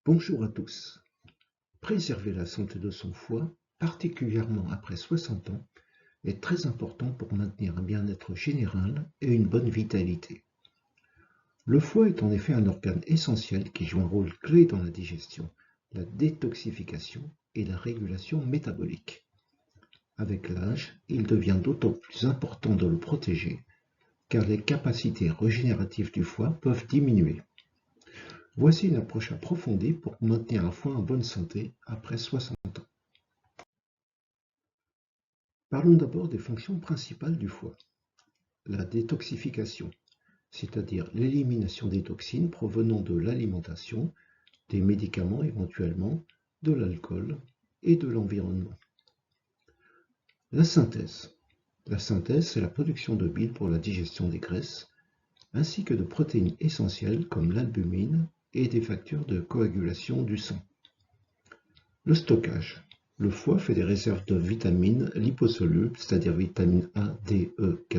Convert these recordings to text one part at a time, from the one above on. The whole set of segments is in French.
Bonjour à tous. Préserver la santé de son foie, particulièrement après 60 ans, est très important pour maintenir un bien-être général et une bonne vitalité. Le foie est en effet un organe essentiel qui joue un rôle clé dans la digestion, la détoxification et la régulation métabolique. Avec l'âge, il devient d'autant plus important de le protéger, car les capacités régénératives du foie peuvent diminuer. Voici une approche approfondie pour maintenir un foie en bonne santé après 60 ans. Parlons d'abord des fonctions principales du foie. La détoxification, c'est-à-dire l'élimination des toxines provenant de l'alimentation, des médicaments éventuellement, de l'alcool et de l'environnement. La synthèse. La synthèse, c'est la production de bile pour la digestion des graisses, ainsi que de protéines essentielles comme l'albumine et des facteurs de coagulation du sang. Le stockage. Le foie fait des réserves de vitamines liposolubles, c'est-à-dire vitamines A, D, E, K,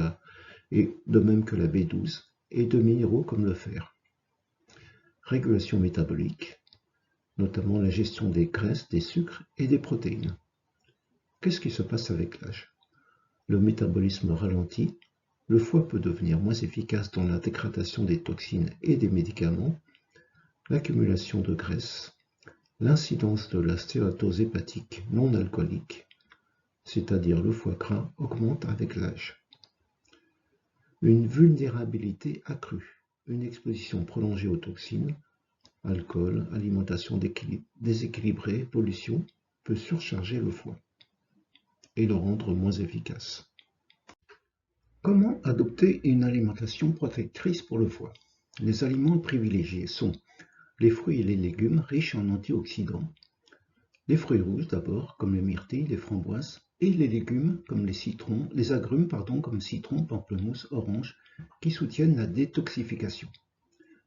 et de même que la B12, et de minéraux comme le fer. Régulation métabolique, notamment la gestion des graisses, des sucres et des protéines. Qu'est-ce qui se passe avec l'âge? Le métabolisme ralentit, le foie peut devenir moins efficace dans la dégradation des toxines et des médicaments, l'accumulation de graisse, l'incidence de la stéatose hépatique non alcoolique, c'est-à-dire le foie gras, augmente avec l'âge. Une vulnérabilité accrue, une exposition prolongée aux toxines, alcool, alimentation déséquilibrée, pollution, peut surcharger le foie et le rendre moins efficace. Comment adopter une alimentation protectrice pour le foie? Les aliments privilégiés sont les fruits et les légumes riches en antioxydants, les fruits rouges d'abord, comme les myrtilles, les framboises, et les légumes comme les agrumes comme citron, pamplemousse, orange, qui soutiennent la détoxification.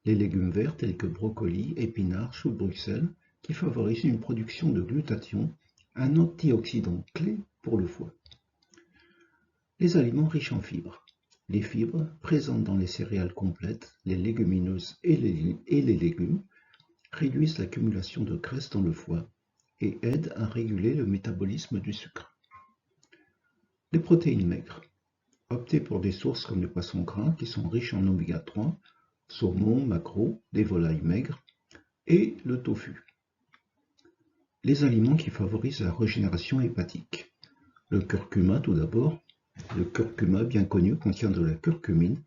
Les légumes verts tels que brocolis, épinards, choux de Bruxelles, qui favorisent une production de glutathion, un antioxydant clé pour le foie. Les aliments riches en fibres. Les fibres, présentes dans les céréales complètes, les légumineuses et les légumes, réduisent l'accumulation de graisse dans le foie et aident à réguler le métabolisme du sucre. Les protéines maigres. Optez pour des sources comme les poissons gras qui sont riches en oméga 3, saumon, maquereau, des volailles maigres et le tofu. Les aliments qui favorisent la régénération hépatique. Le curcuma tout d'abord. Le curcuma, bien connu, contient de la curcumine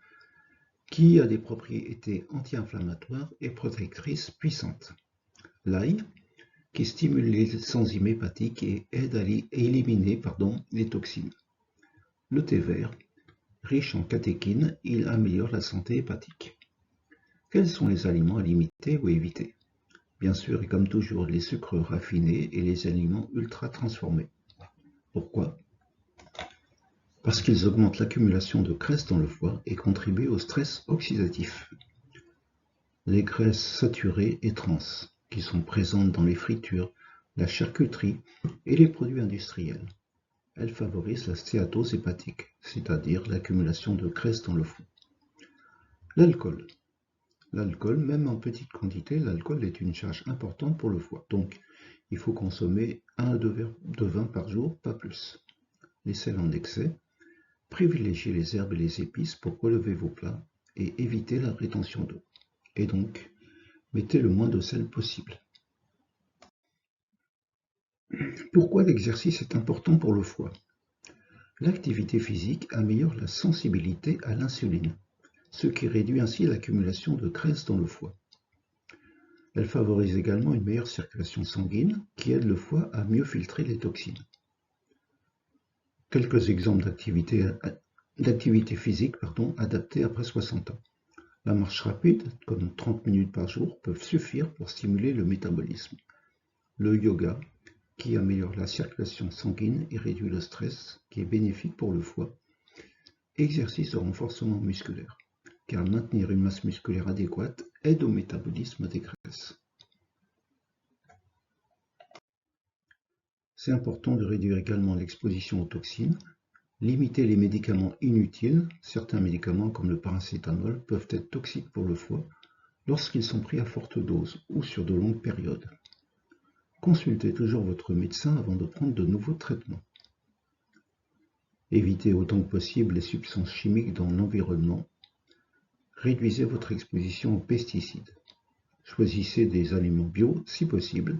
qui a des propriétés anti-inflammatoires et protectrices puissantes. L'ail, qui stimule les enzymes hépatiques et aide à éliminer les toxines. Le thé vert, riche en catéchines, il améliore la santé hépatique. Quels sont les aliments à limiter ou éviter? Bien sûr, et comme toujours, les sucres raffinés et les aliments ultra transformés. Pourquoi? Parce qu'ils augmentent l'accumulation de graisse dans le foie et contribuent au stress oxydatif. Les graisses saturées et trans, qui sont présentes dans les fritures, la charcuterie et les produits industriels. Elles favorisent la stéatose hépatique, c'est-à-dire l'accumulation de graisse dans le foie. L'alcool. L'alcool, même en petite quantité, l'alcool est une charge importante pour le foie. Donc, il faut consommer 1 à 2 verres de vin par jour, pas plus. Les sels en excès. Privilégiez les herbes et les épices pour relever vos plats et éviter la rétention d'eau. Et donc, mettez le moins de sel possible. Pourquoi l'exercice est important pour le foie? L'activité physique améliore la sensibilité à l'insuline, ce qui réduit ainsi l'accumulation de graisse dans le foie. Elle favorise également une meilleure circulation sanguine qui aide le foie à mieux filtrer les toxines. Quelques exemples d'activité physique adaptée après 60 ans. La marche rapide, comme 30 minutes par jour, peuvent suffire pour stimuler le métabolisme. Le yoga, qui améliore la circulation sanguine et réduit le stress, qui est bénéfique pour le foie. Exercice de renforcement musculaire, car maintenir une masse musculaire adéquate aide au métabolisme des graisses. C'est important de réduire également l'exposition aux toxines, limiter les médicaments inutiles. Certains médicaments comme le paracétamol peuvent être toxiques pour le foie, lorsqu'ils sont pris à forte dose ou sur de longues périodes. Consultez toujours votre médecin avant de prendre de nouveaux traitements. Évitez autant que possible les substances chimiques dans l'environnement. Réduisez votre exposition aux pesticides. Choisissez des aliments bio si possible.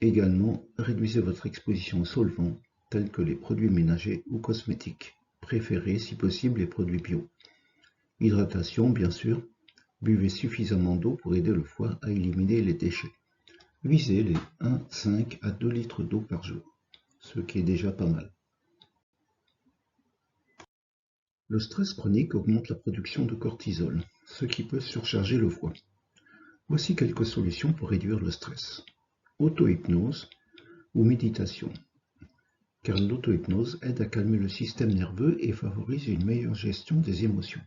Également, réduisez votre exposition aux solvants tels que les produits ménagers ou cosmétiques. Préférez si possible les produits bio. Hydratation, bien sûr. Buvez suffisamment d'eau pour aider le foie à éliminer les déchets. Visez les 1,5 à 2 litres d'eau par jour, ce qui est déjà pas mal. Le stress chronique augmente la production de cortisol, ce qui peut surcharger le foie. Voici quelques solutions pour réduire le stress. Auto-hypnose ou méditation, car l'auto-hypnose aide à calmer le système nerveux et favorise une meilleure gestion des émotions.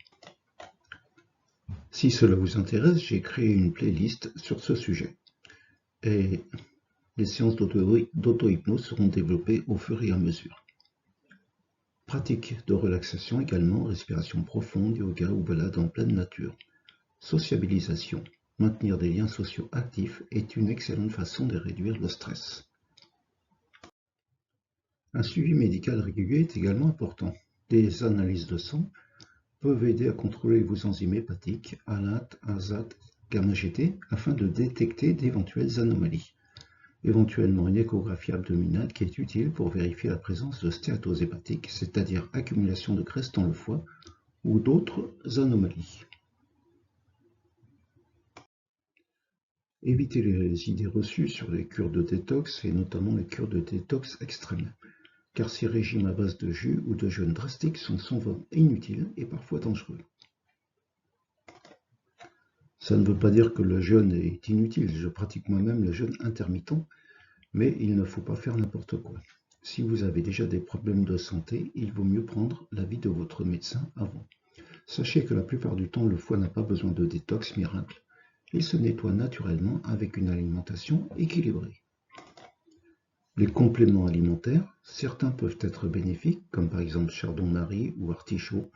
Si cela vous intéresse, j'ai créé une playlist sur ce sujet. Et les séances d'auto-hypnose seront développées au fur et à mesure. Pratique de relaxation également, respiration profonde, yoga ou balade en pleine nature. Sociabilisation, maintenir des liens sociaux actifs est une excellente façon de réduire le stress. Un suivi médical régulier est également important. Des analyses de sang peuvent aider à contrôler vos enzymes hépatiques, ALAT, ASAT, gamma-GT, afin de détecter d'éventuelles anomalies. Éventuellement une échographie abdominale qui est utile pour vérifier la présence de stéatose hépatique, c'est-à-dire accumulation de graisse dans le foie, ou d'autres anomalies. Évitez les idées reçues sur les cures de détox et notamment les cures de détox extrêmes, car ces régimes à base de jus ou de jeûne drastique sont souvent inutiles et parfois dangereux. Ça ne veut pas dire que le jeûne est inutile, je pratique moi-même le jeûne intermittent, mais il ne faut pas faire n'importe quoi. Si vous avez déjà des problèmes de santé, il vaut mieux prendre l'avis de votre médecin avant. Sachez que la plupart du temps, le foie n'a pas besoin de détox miracle. Il se nettoie naturellement avec une alimentation équilibrée. Les compléments alimentaires, certains peuvent être bénéfiques, comme par exemple chardon-marie ou artichaut,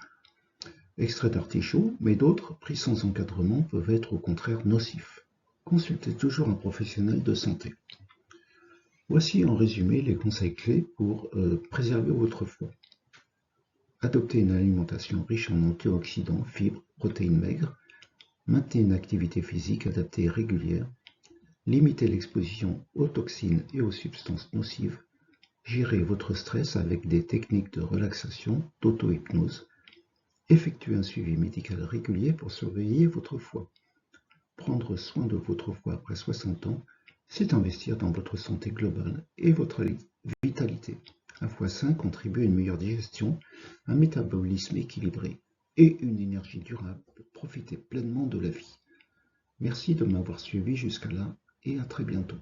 extrait d'artichaut, mais d'autres, pris sans encadrement, peuvent être au contraire nocifs. Consultez toujours un professionnel de santé. Voici en résumé les conseils clés pour préserver votre foie. Adoptez une alimentation riche en antioxydants, fibres, protéines maigres. Maintenez une activité physique adaptée et régulière. Limitez l'exposition aux toxines et aux substances nocives. Gérez votre stress avec des techniques de relaxation, d'auto-hypnose. Effectuez un suivi médical régulier pour surveiller votre foie. Prendre soin de votre foie après 60 ans, c'est investir dans votre santé globale et votre vitalité. Un foie sain contribue à une meilleure digestion, un métabolisme équilibré et une énergie durable pour profiter pleinement de la vie. Merci de m'avoir suivi jusqu'à là et à très bientôt.